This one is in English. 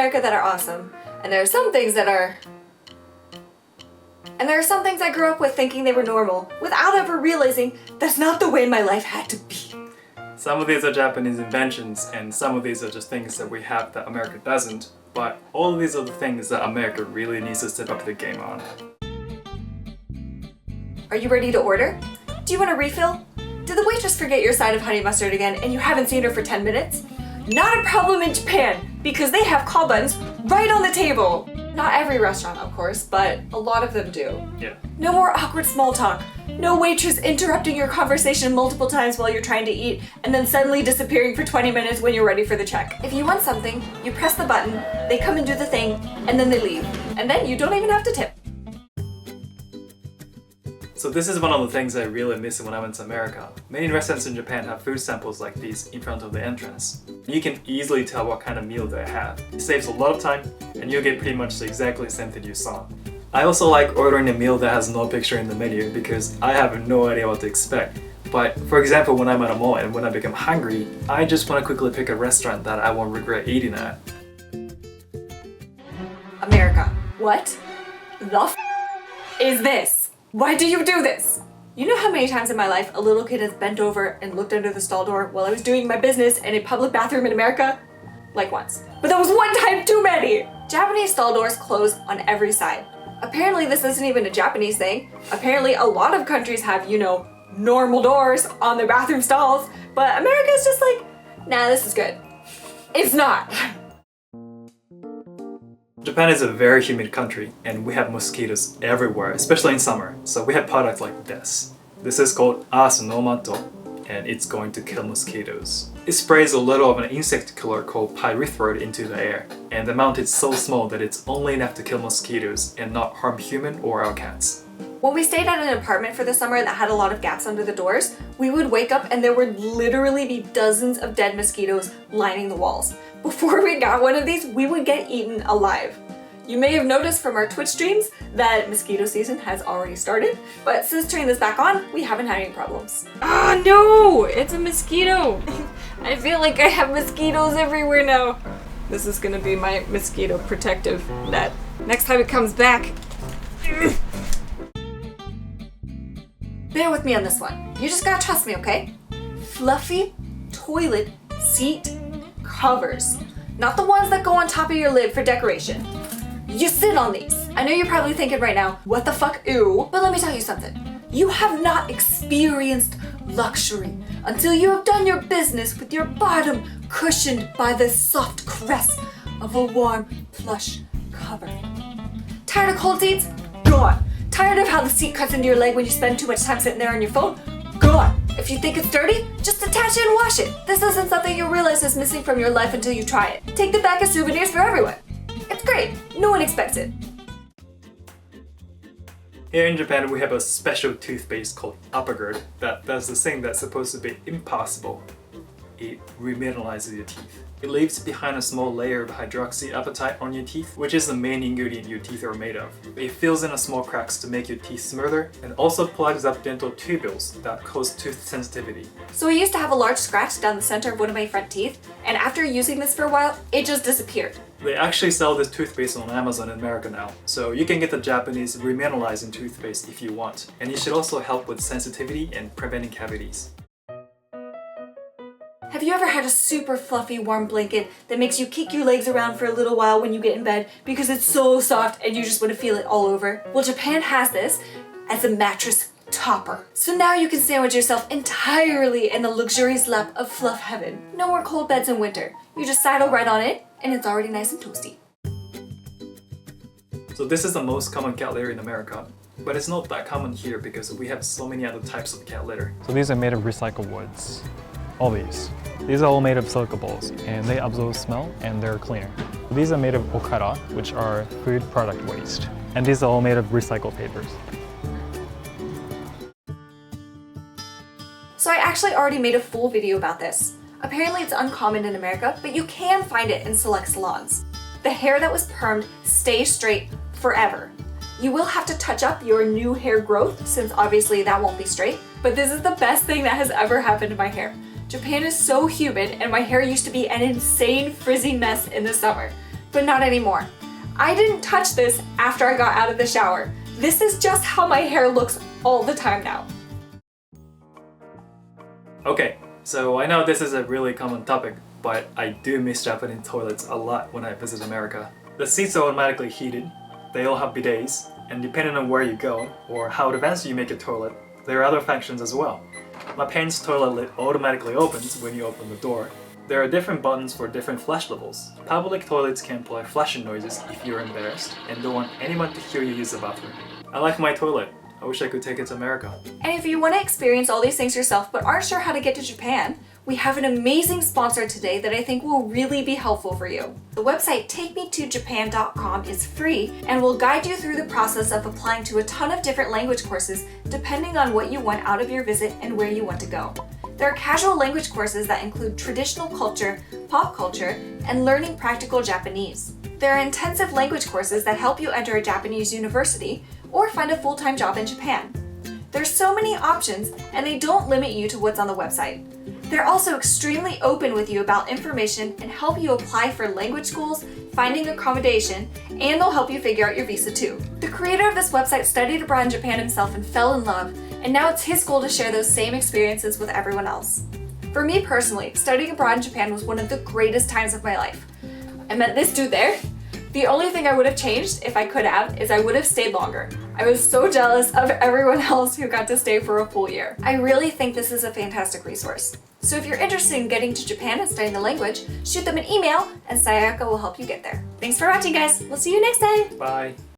America that are awesome, and there are some things that are... And there are some things I grew up with thinking they were normal, without ever realizing that's not the way my life had to be. Some of these are Japanese inventions, and some of these are just things that we have that America doesn't, but all of these are the things that America really needs to step up the game on. Are you ready to order? Do you want a refill? Did the waitress forget your side of honey mustard again and you haven't seen her for 10 minutes? Not a problem in Japan, because they have call buttons right on the table. Not every restaurant, of course, but a lot of them do. Yeah. No more awkward small talk. No waitress interrupting your conversation multiple times while you're trying to eat and then suddenly disappearing for 20 minutes when you're ready for the check. If you want something, you press the button, they come and do the thing, and then they leave. And then you don't even have to tip. So this is one of the things I really miss when I went to America. Many restaurants in Japan have food samples like these in front of the entrance. You can easily tell what kind of meal they have. It saves a lot of time, and you'll get pretty much exactly the same thing you saw. I also like ordering a meal that has no picture in the menu because I have no idea what to expect. But for example, when I'm at a mall and when I become hungry, I just want to quickly pick a restaurant that I won't regret eating at. America. What the f is this? Why do you do this? You know how many times in my life a little kid has bent over and looked under the stall door while I was doing my business in a public bathroom in America? Like once. But that was one time too many! Japanese stall doors close on every side. Apparently this isn't even a Japanese thing. Apparently a lot of countries have, you know, normal doors on their bathroom stalls, but America's just like, nah, this is good. It's not. Japan is a very humid country and we have mosquitoes everywhere, especially in summer. So we have products like this. This is called Asunomato and it's going to kill mosquitoes. It sprays a little of an insect killer called pyrethroid into the air, and the amount is so small that it's only enough to kill mosquitoes and not harm human or our cats. When we stayed at an apartment for the summer that had a lot of gaps under the doors, we would wake up and there would literally be dozens of dead mosquitoes lining the walls. Before we got one of these, we would get eaten alive. You may have noticed from our Twitch streams that mosquito season has already started, but since turning this back on, we haven't had any problems. Ah, no! It's a mosquito! I feel like I have mosquitoes everywhere now. This is gonna be my mosquito protective net. Next time it comes back. Bear with me on this one. You just gotta trust me, okay? Fluffy toilet seat covers. Not the ones that go on top of your lid for decoration. You sit on these. I know you're probably thinking right now, what the fuck, ew, but let me tell you something. You have not experienced luxury until you have done your business with your bottom cushioned by the soft caress of a warm, plush cover. Tired of cold seats? Gone. Tired of how the seat cuts into your leg when you spend too much time sitting there on your phone? Gone. If you think it's dirty, just attach it and wash it. This isn't something you'll realize is missing from your life until you try it. Take them back as souvenirs for everyone. It's great. No one expects it. Here in Japan, we have a special toothpaste called Uppergird that does the thing that's supposed to be impossible. It remineralizes your teeth. It leaves behind a small layer of hydroxyapatite on your teeth, which is the main ingredient your teeth are made of. It fills in a small cracks to make your teeth smoother and also plugs up dental tubules that cause tooth sensitivity. So I used to have a large scratch down the center of one of my front teeth, and after using this for a while, it just disappeared. They actually sell this toothpaste on Amazon in America now, so you can get the Japanese remineralizing toothpaste if you want, and it should also help with sensitivity and preventing cavities. Have you ever had a super fluffy warm blanket that makes you kick your legs around for a little while when you get in bed because it's so soft and you just want to feel it all over? Well, Japan has this as a mattress topper. So now you can sandwich yourself entirely in a luxurious lap of fluff heaven. No more cold beds in winter. You just sidle right on it and it's already nice and toasty. So this is the most common cat litter in America, but it's not that common here because we have so many other types of cat litter. So these are made of recycled woods. All these. These are all made of silica balls and they absorb smell and they're cleaner. These are made of okara, which are food product waste. And these are all made of recycled papers. So I actually already made a full video about this. Apparently it's uncommon in America, but you can find it in select salons. The hair that was permed stays straight forever. You will have to touch up your new hair growth since obviously that won't be straight, but this is the best thing that has ever happened to my hair. Japan is so humid and my hair used to be an insane frizzy mess in the summer. but not anymore. I didn't touch this after I got out of the shower. This is just how my hair looks all the time now. Okay, so I know this is a really common topic, but I do miss Japanese toilets a lot when I visit America. The seats are automatically heated, they all have bidets, and depending on where you go or how advanced you make a toilet, there are other functions as well. My parents' toilet lid automatically opens when you open the door. There are different buttons for different flush levels. Public toilets can employ flushing noises if you're embarrassed and don't want anyone to hear you use the bathroom. I like my toilet. I wish I could take it to America. And if you want to experience all these things yourself but aren't sure how to get to Japan, we have an amazing sponsor today that I think will really be helpful for you. The website takemetojapan.com is free and will guide you through the process of applying to a ton of different language courses depending on what you want out of your visit and where you want to go. There are casual language courses that include traditional culture, pop culture, and learning practical Japanese. There are intensive language courses that help you enter a Japanese university or find a full-time job in Japan. There's so many options, and they don't limit you to what's on the website. They're also extremely open with you about information and help you apply for language schools, finding accommodation, and they'll help you figure out your visa too. The creator of this website studied abroad in Japan himself and fell in love, and now it's his goal to share those same experiences with everyone else. For me personally, studying abroad in Japan was one of the greatest times of my life. I met this dude there. The only thing I would have changed, if I could have, is I would have stayed longer. I was so jealous of everyone else who got to stay for a full year. I really think this is a fantastic resource. So if you're interested in getting to Japan and studying the language, shoot them an email and Sayaka will help you get there. Thanks for watching, guys. We'll see you next time. Bye.